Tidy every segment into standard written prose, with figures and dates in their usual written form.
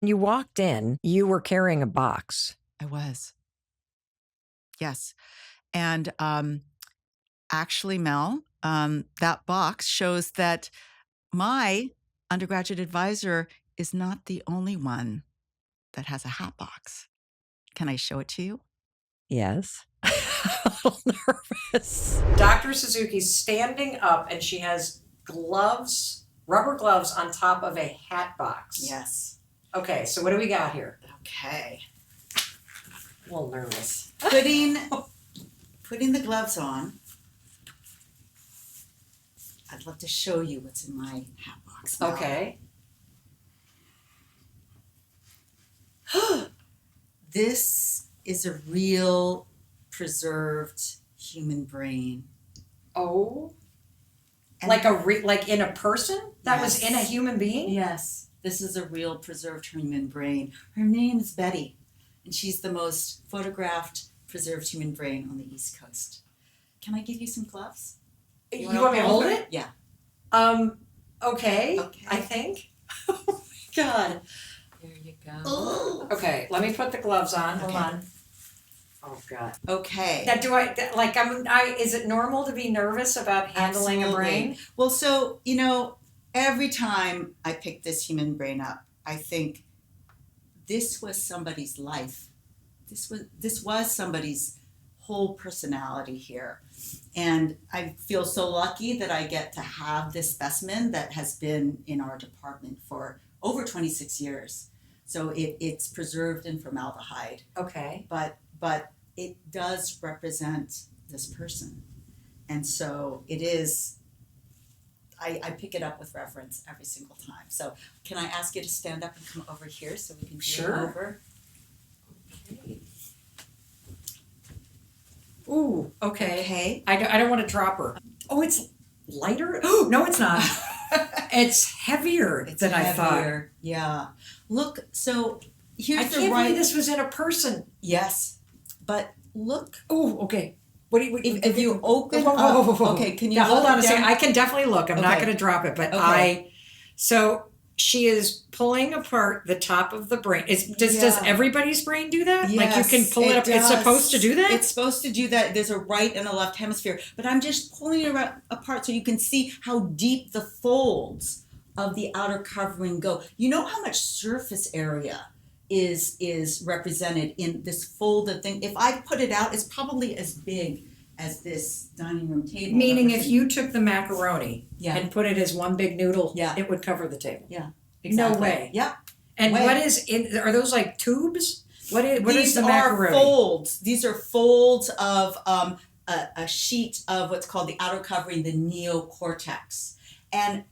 You walked in, you were carrying a box. I was. Yes. And actually, Mel, that box shows that my undergraduate advisor is not the only one that has a hat box. Can I show it to you? Yes. I'm a little nervous. Dr. Suzuki's standing up and she has gloves, rubber gloves on top of a hat box. Yes. Okay, so what do we got here? Okay. A little nervous. Putting the gloves on, I'd love to show you what's in my hat box now. Okay. This is a real preserved human brain. Oh. And like in a person that was in a human being? Yes. This is a real preserved human brain. Her name is Betty, and she's the most photographed preserved human brain on the East Coast. Can I give you some gloves? You want me to hold it? Yeah. Okay. I think. Oh my God. There you go. Okay, let me put the gloves on. Hold on. Oh God. Okay. Now, is it normal to be nervous about handling a brain? Well, so, every time I pick this human brain up, I think this was somebody's life. This was somebody's whole personality here. And I feel so lucky that I get to have this specimen that has been in our department for over 26 years. So it's preserved in formaldehyde. Okay. But it does represent this person. And so it is, I pick it up with reference every single time. So can I ask you to stand up and come over here so we can do it over? Okay. Ooh, okay. Okay. I don't want to drop her. Oh, it's lighter? Oh, no, it's not. It's heavier than I thought. Yeah. Look, so here's I the can't right. believe this was in a person. Yes, but look. Oh, okay. What do you? If you open up, okay, can you hold on a down? second? I can definitely look. I'm not going to drop it, but Okay. So she is pulling apart the top of the brain. Does everybody's brain do that? Yes, like you can pull it up. does. It's supposed to do that? It's supposed to do that. There's a right and a left hemisphere. But I'm just pulling it apart so you can see how deep the folds of the outer covering go. You know how much surface area is represented in this folded thing? If I put it out, it's probably as big as this dining room table. Meaning if you took the macaroni Yeah. and put it as one big noodle, Yeah. it would cover the table. Yeah. No way. Yep. And Way. what is in? Are those like tubes? What is These the are macaroni? folds. These are folds of a sheet of what's called the outer covering, the neocortex. And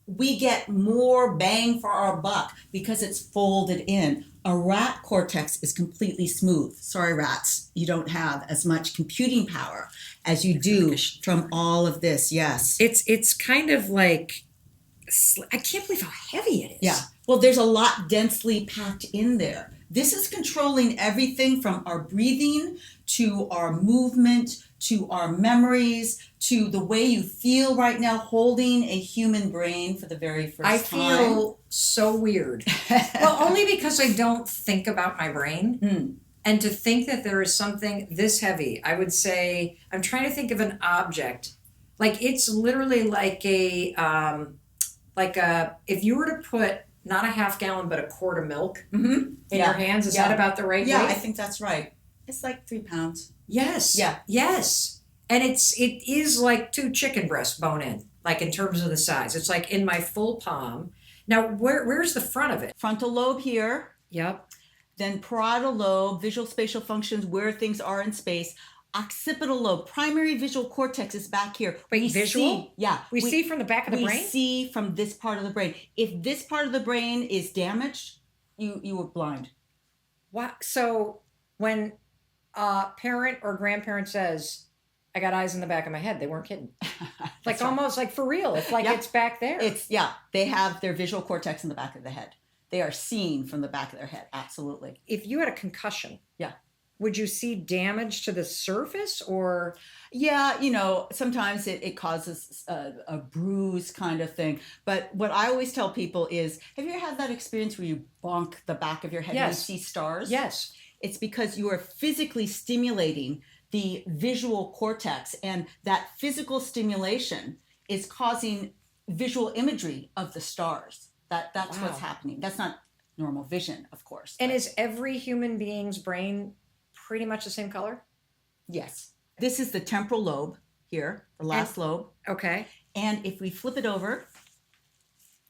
we get more bang for our buck because it's folded in. A rat cortex is completely smooth. Sorry, rats, you don't have as much computing power as you do from all of this. Yes. It's kind of like, I can't believe how heavy it is. Yeah. Well, there's a lot densely packed in there. This is controlling everything from our breathing to our movement to our memories to the way you feel right now holding a human brain for the very first time. I feel so weird. Well, only because I don't think about my brain. And to think that there is something this heavy, I would say, I'm trying to think of an object. Like it's literally like if you were to put not a half gallon, but a quart of milk in your hands, is that about the right weight? Yeah, I think that's right. It's like 3 pounds. Yes. Yeah. Yes. And it is like 2 chicken breasts bone in, like in terms of the size. It's like in my full palm. Now, where's the front of it? Frontal lobe here. Yep. Then parietal lobe, visual spatial functions, where things are in space. Occipital lobe, primary visual cortex is back here. Wait, visual? We see from the back of the brain? We see from this part of the brain. If this part of the brain is damaged, you were blind. Wow. So when a parent or grandparent says, I got eyes in the back of my head, they weren't kidding. Like almost like for real. It's like it's back there. They have their visual cortex in the back of the head. They are seen from the back of their head. Absolutely. If you had a concussion. Yeah. would you see damage to the surface or? Yeah, sometimes it causes a bruise kind of thing. But what I always tell people is, have you ever had that experience where you bonk the back of your head and you see stars? Yes. It's because you are physically stimulating the visual cortex, and that physical stimulation is causing visual imagery of the stars. That's what's happening. That's not normal vision, of course. And is every human being's brain pretty much the same color? Yes. This is the temporal lobe here, the last lobe. Okay. And if we flip it over.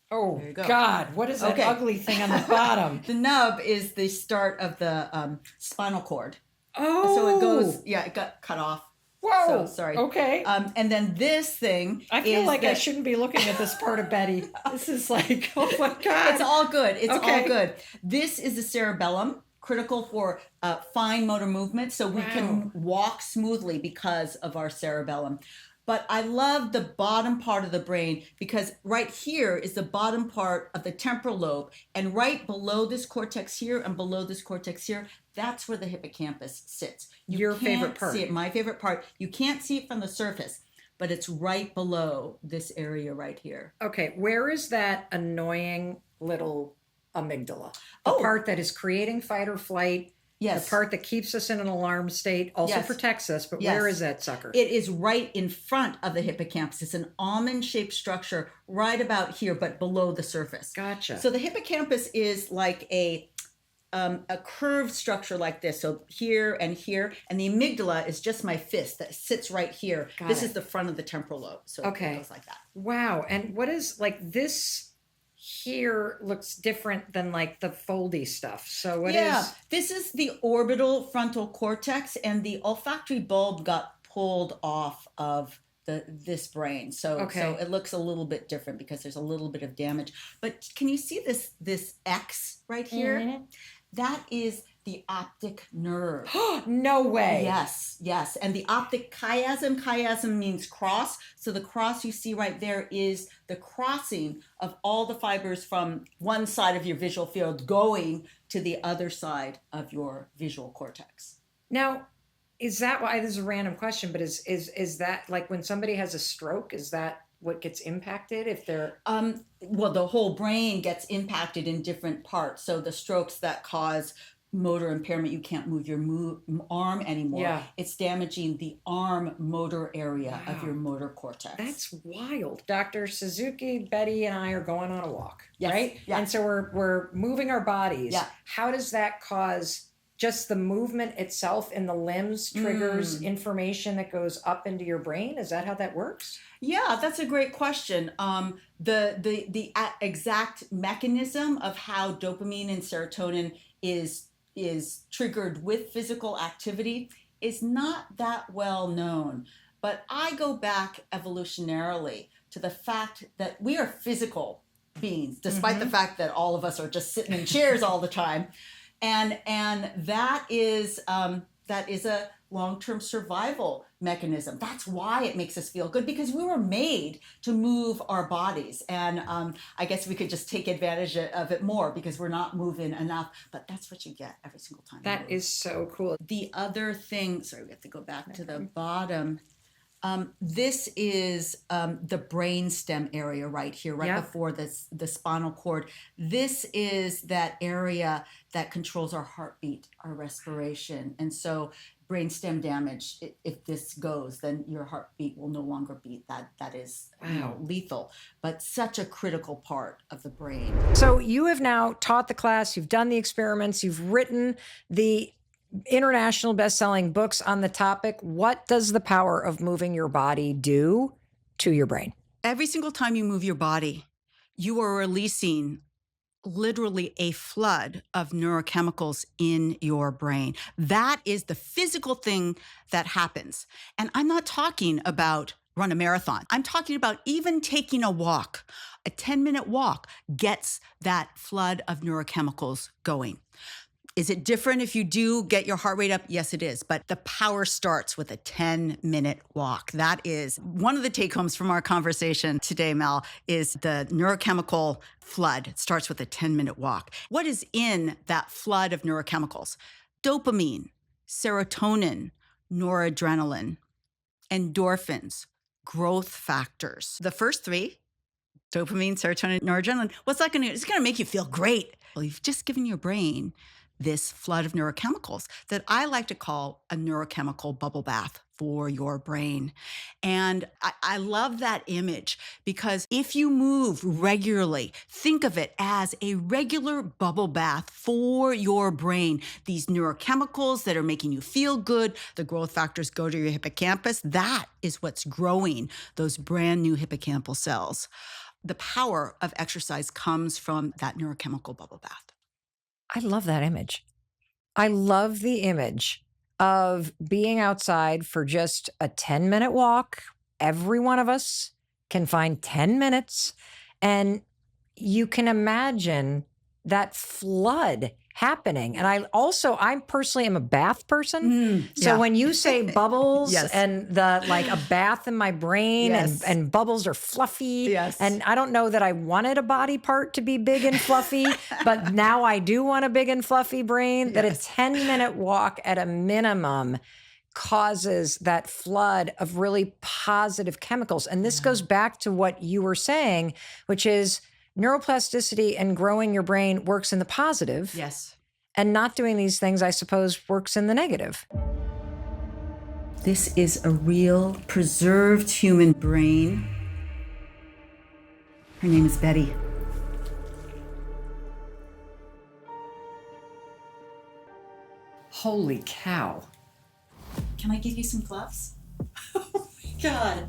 Oh, God. What is that ugly thing on the bottom? The nub is the start of the spinal cord. Oh. So it goes, it got cut off. Whoa. So, sorry. Okay. And then this thing. I feel like I shouldn't be looking at this part of Betty. This is like, oh my God. It's all good. It's all good. This is the cerebellum, critical for fine motor movement. So we can walk smoothly because of our cerebellum. But I love the bottom part of the brain because right here is the bottom part of the temporal lobe. And right below this cortex here and below this cortex here, that's where the hippocampus sits. Your favorite part. See it, my favorite part. You can't see it from the surface, but it's right below this area right here. Okay, where is that annoying little amygdala? The part that is creating fight or flight. Yes. The part that keeps us in an alarm state, also protects us, but where is that sucker? It is right in front of the hippocampus. It's an almond-shaped structure right about here, but below the surface. Gotcha. So the hippocampus is like a curved structure like this. So here, and the amygdala is just my fist that sits right here. This is the front of the temporal lobe. So it goes like that. Wow. And what is like this here looks different than like the foldy stuff. So what is? This is the orbital frontal cortex, and the olfactory bulb got pulled off of this brain. So it looks a little bit different because there's a little bit of damage. But can you see this X right here? Mm-hmm. That is the optic nerve. No way. Yes. And the optic chiasm means cross. So the cross you see right there is the crossing of all the fibers from one side of your visual field going to the other side of your visual cortex. Now, is that why, this is a random question, but is that like when somebody has a stroke, is that what gets impacted if they're? Well, the whole brain gets impacted in different parts. So the strokes that cause motor impairment, you can't move your arm anymore. Yeah. It's damaging the arm motor area of your motor cortex. That's wild. Dr. Suzuki, Betty, and I are going on a walk, right? Yeah. And so we're moving our bodies. Yeah. How does that cause just the movement itself in the limbs triggers information that goes up into your brain? Is that how that works? Yeah, that's a great question. The exact mechanism of how dopamine and serotonin is triggered with physical activity is not that well known. But I go back evolutionarily to the fact that we are physical beings, despite the fact that all of us are just sitting in chairs all the time. And that is a long-term survival mechanism. That's why it makes us feel good, because we were made to move our bodies. And I guess we could just take advantage of it more because we're not moving enough. But that's what you get every single time. That is so cool. The other thing, sorry, we have to go back to the bottom. This is the brainstem area right here, right before the spinal cord. This is that area that controls our heartbeat, our respiration. And so brainstem damage, if this goes, then your heartbeat will no longer beat. That is lethal, but such a critical part of the brain. So you have now taught the class, you've done the experiments, you've written the international best-selling books on the topic. What does the power of moving your body do to your brain? Every single time you move your body, you are releasing literally a flood of neurochemicals in your brain. That is the physical thing that happens. And I'm not talking about run a marathon. I'm talking about even taking a walk. A 10-minute walk gets that flood of neurochemicals going. Is it different if you do get your heart rate up? Yes, it is. But the power starts with a 10-minute walk. That is one of the take-homes from our conversation today, Mel, is the neurochemical flood. It starts with a 10-minute walk. What is in that flood of neurochemicals? Dopamine, serotonin, noradrenaline, endorphins, growth factors. The first three, dopamine, serotonin, noradrenaline, what's that going to do? It's going to make you feel great. Well, you've just given your brain this flood of neurochemicals that I like to call a neurochemical bubble bath for your brain. And I love that image because if you move regularly, think of it as a regular bubble bath for your brain. These neurochemicals that are making you feel good, the growth factors go to your hippocampus. That is what's growing those brand new hippocampal cells. The power of exercise comes from that neurochemical bubble bath. I love that image. I love the image of being outside for just a 10-minute walk. Every one of us can find 10 minutes, and you can imagine that flood happening. And I personally am a bath person. So when you say bubbles Yes. and like a bath in my brain Yes. and bubbles are fluffy. Yes. And I don't know that I wanted a body part to be big and fluffy, but now I do want a big and fluffy brain. That a 10-minute walk at a minimum causes that flood of really positive chemicals. And this goes back to what you were saying, which is neuroplasticity and growing your brain works in the positive. Yes. And not doing these things, I suppose, works in the negative. This is a real preserved human brain. Her name is Betty. Holy cow. Can I give you some gloves? Oh my God.